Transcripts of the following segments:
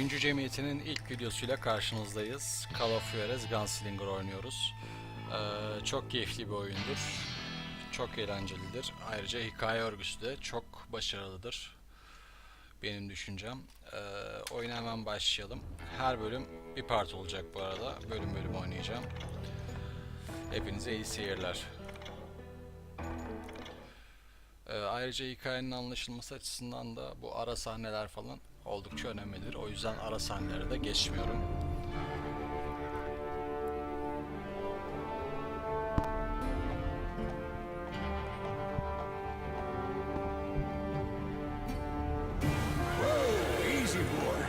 Oyuncu Cemiyeti'nin ilk videosuyla karşınızdayız. Call of Juarez Gunslinger oynuyoruz. Çok keyifli bir oyundur. Çok eğlencelidir. Ayrıca hikaye örgüsü de çok başarılıdır. Benim düşüncem. Oyuna hemen başlayalım. Her bölüm bir part olacak bu arada. Bölüm bölüm oynayacağım. Hepinize iyi seyirler. Ayrıca hikayenin anlaşılması açısından da bu ara sahneler falan oldukça önemlidir. O yüzden ara sahnelere de geçmiyorum. Easy boy.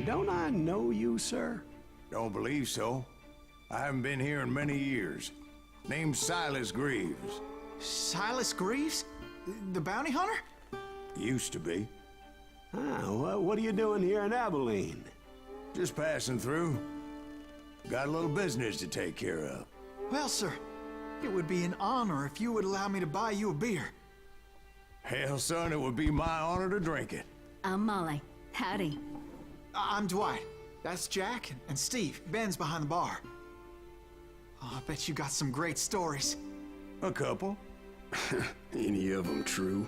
Don't I know you, sir? Don't believe so. I haven't been here in many years. Name's Silas Greaves. Silas Greaves? The bounty hunter? Used to be. What are you doing here in Abilene? Just passing through. Got a little business to take care of. Well, sir, it would be an honor if you would allow me to buy you a beer. Hell, son, it would be my honor to drink it. I'm Molly. Howdy. I'm Dwight. That's Jack and Steve. Ben's behind the bar. Oh, I bet you got some great stories. A couple. Any of them true?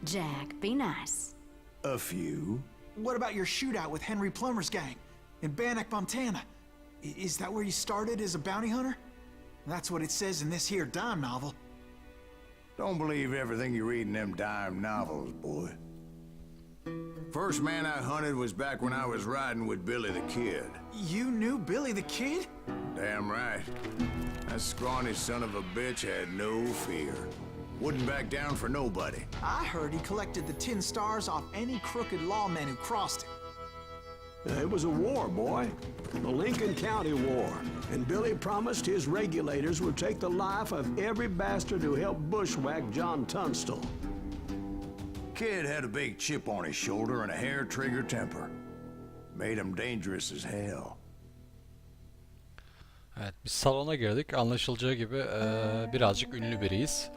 Jack, be nice. A few. What about your shootout with Henry Plummer's gang in Bannock, Montana? Is that where you started as a bounty hunter? That's what it says in this here dime novel. Don't believe everything you read in them dime novels, boy. First man I hunted was back when I was riding with Billy the Kid. You knew Billy the Kid? Damn right. That scrawny son of a bitch had no fear. Wouldn't back down for nobody. I heard he collected the 10 stars off any crooked lawmen who crossed him. It was a war, boy. The Lincoln County War. And Billy promised his regulators would take the life of every bastard who helped bushwhack John Tunstall. Kid had a big chip on his shoulder and a hair-trigger temper. Made him dangerous as hell. Evet, biz salona girdik. Anlaşılacağı gibi birazcık ünlü biriyiz.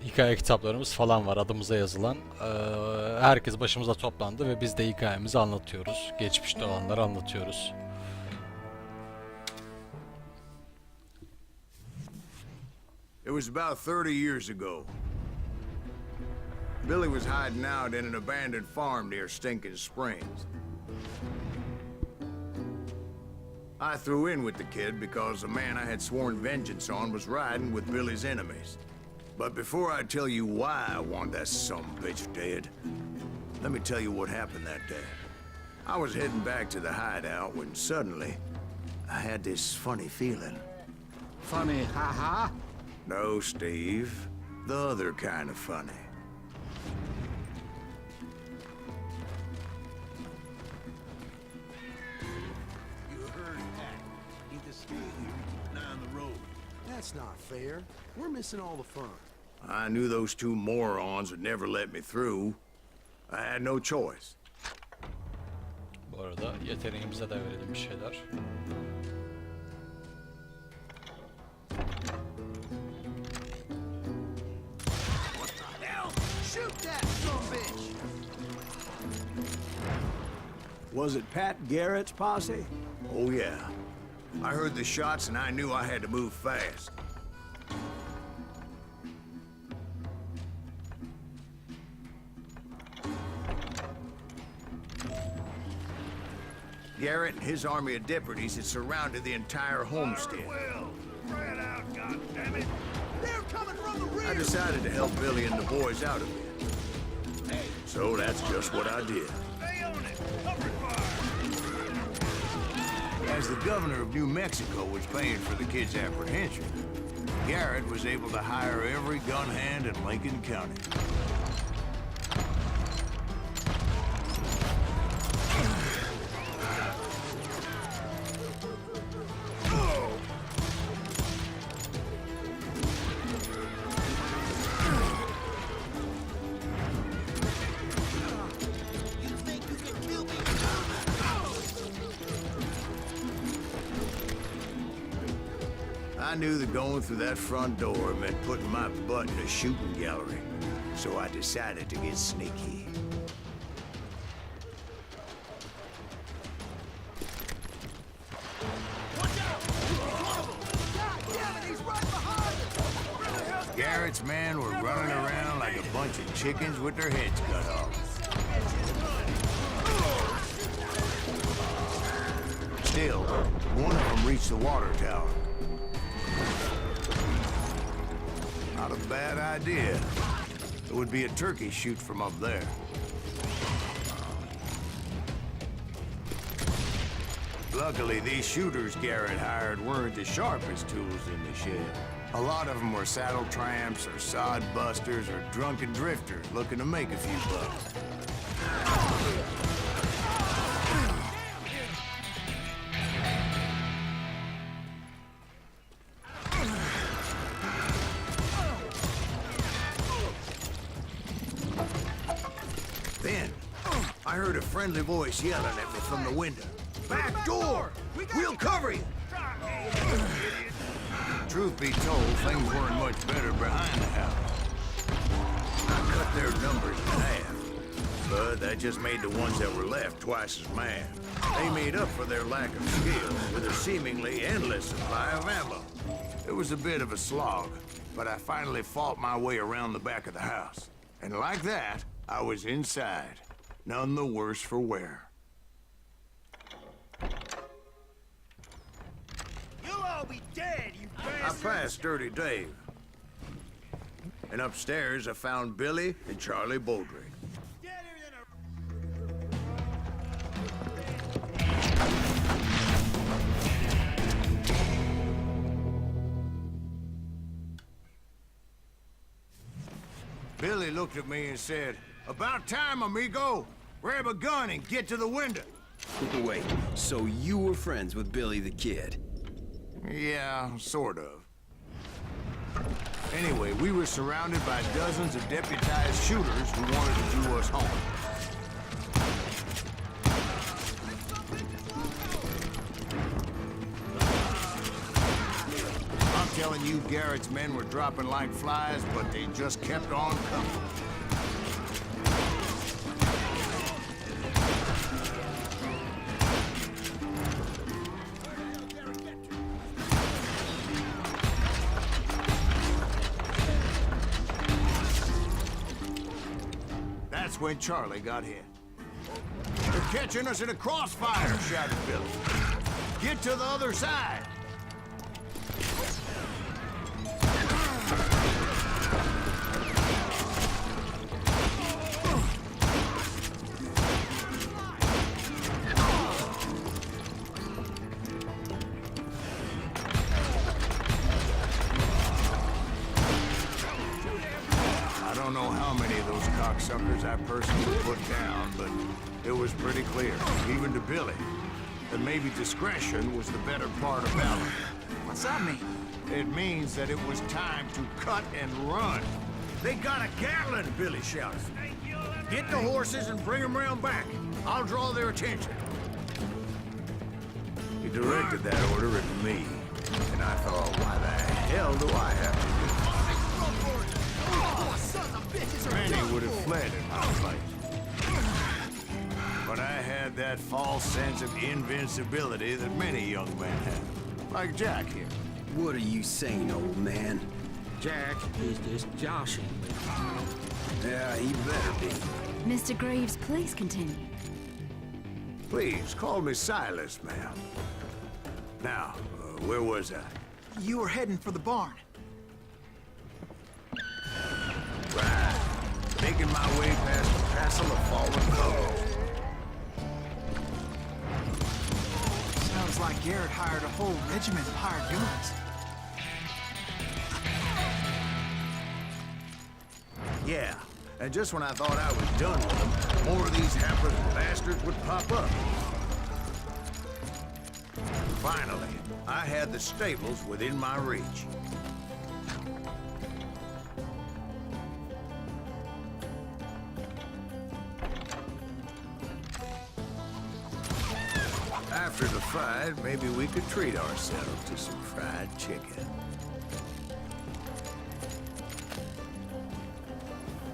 Hikaye kitaplarımız falan var adımıza yazılan. Herkes başımıza toplandı ve biz de hikayemizi anlatıyoruz. Geçmişte olanları anlatıyoruz. It was about 30 years ago. Billy was hiding out in an abandoned farm near Stinking Springs. I threw in with the kid because the man I had sworn vengeance on was riding with Billy's enemies. But before I tell you why I want that sumbitch dead, let me tell you what happened that day. I was heading back to the hideout when suddenly I had this funny feeling. Funny, ha-ha? No, Steve. The other kind of funny. That's not fair. We're missing all the fun. I knew those two morons would never let me through. I had no choice. Bu arada yeteneğimize de verelim bir şeyler. What the hell? Shoot that sumbitch! Was it Pat Garrett's posse? Oh yeah. I heard the shots and I knew I had to move fast. Garrett and his army of deputies had surrounded the entire homestead. They're coming from the rear! I decided to help Billy and the boys out of it. So that's just what I did. As the governor of New Mexico was paying for the kid's apprehension, Garrett was able to hire every gun hand in Lincoln County. I knew that going through that front door meant putting my butt in a shooting gallery, so I decided to get sneaky. Garrett's men were running around like a bunch of chickens with their heads cut off. Still, one of them reached the water tower. Not a bad idea. It would be a turkey shoot from up there. Luckily, these shooters Garrett hired weren't the sharpest tools in the shed. A lot of them were saddle tramps or sod busters or drunken drifters looking to make a few bucks. Then, I heard a friendly voice yelling at me from the window. Back door! We'll cover you! Truth be told, things weren't much better behind the house. I cut their numbers in half, but that just made the ones that were left twice as mad. They made up for their lack of skill with a seemingly endless supply of ammo. It was a bit of a slog, but I finally fought my way around the back of the house. And like that, I was inside, none the worse for wear. You'll all be dead, you I bastards! passed Dirty Dave. And upstairs, I found Billy and Charlie Baldrick. Deader than a... Billy looked at me and said, "About time, amigo. Grab a gun and get to the window." Wait, so you were friends with Billy the Kid? Yeah, sort of. Anyway, we were surrounded by dozens of deputized shooters who wanted to do us home. I'm telling you, Garrett's men were dropping like flies, but they just kept on coming. That's when Charlie got hit. "They're catching us in a crossfire," shouted Billy. "Get to the other side." I don't know how many of those cocksuckers I personally put down, but it was pretty clear, even to Billy, that maybe discretion was the better part of valor. What's that mean? It means that it was time to cut and run. "They got a Gatling," Billy shouted. "Get the horses and bring them round back. I'll draw their attention." He directed that order at me, and I thought, why the hell do I have to do it? Many would have fled in my place. But I had that false sense of invincibility that many young men have. Like Jack here. What are you saying, old man? Jack is just joshing me. Yeah, he better be. Mr. Graves, please continue. Please, call me Silas, ma'am. Now, where was I? You were heading for the barn. Right. Making my way past the castle of fallen foes. Sounds like Garrett hired a whole regiment of hired guns. Yeah, and just when I thought I was done with them, more of these hapless bastards would pop up. Finally, I had the stables within my reach. After the fight, maybe we could treat ourselves to some fried chicken.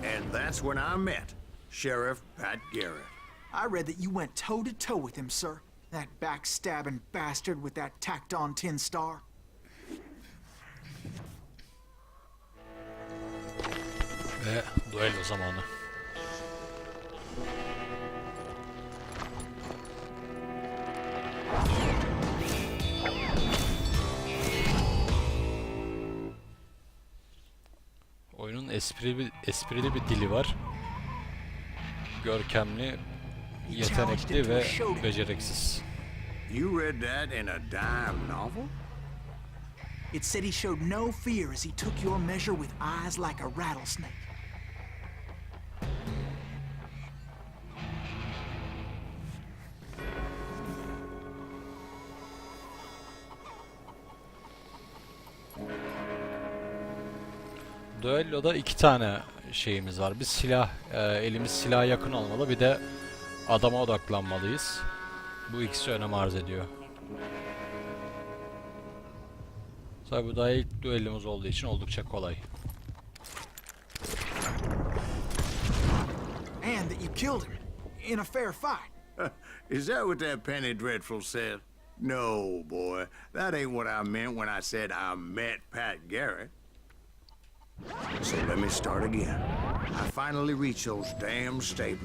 And that's when I met Sheriff Pat Garrett. I read that you went toe-to-toe with him, sir. That backstabbing bastard with that tacked-on tin star. Ve duello zamanı. Oyunun esprili bir dili var. Görkemli, yetenekli ve beceriksiz. You read that in a dime novel? It said he showed no fear as he took your measure with eyes like a rattlesnake. Düelloda iki tane şeyimiz var. Bir silah, elimiz silaha yakın olmalı. Bir de adama odaklanmalıyız. Bu ikisi önem arz ediyor. Tabi bu da ilk düellomuz olduğu için oldukça kolay. And that you killed him in a fair fight. Is that what that Penny Dreadful said? No, boy. That ain't what I meant when I said I met Pat Garrett. So let me start again. I finally reached those damn stables.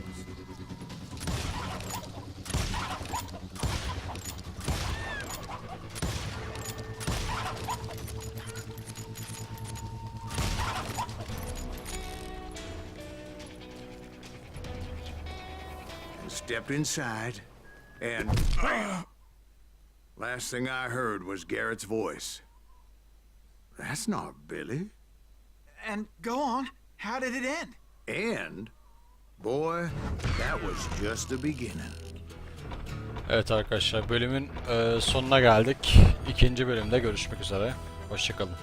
Stepped inside, and last thing I heard was Garrett's voice. That's not Billy. And go on, how did it end? And, boy, that was just the beginning. Evet arkadaşlar, bölümün sonuna geldik. İkinci bölümde görüşmek üzere. Hoşça kalın.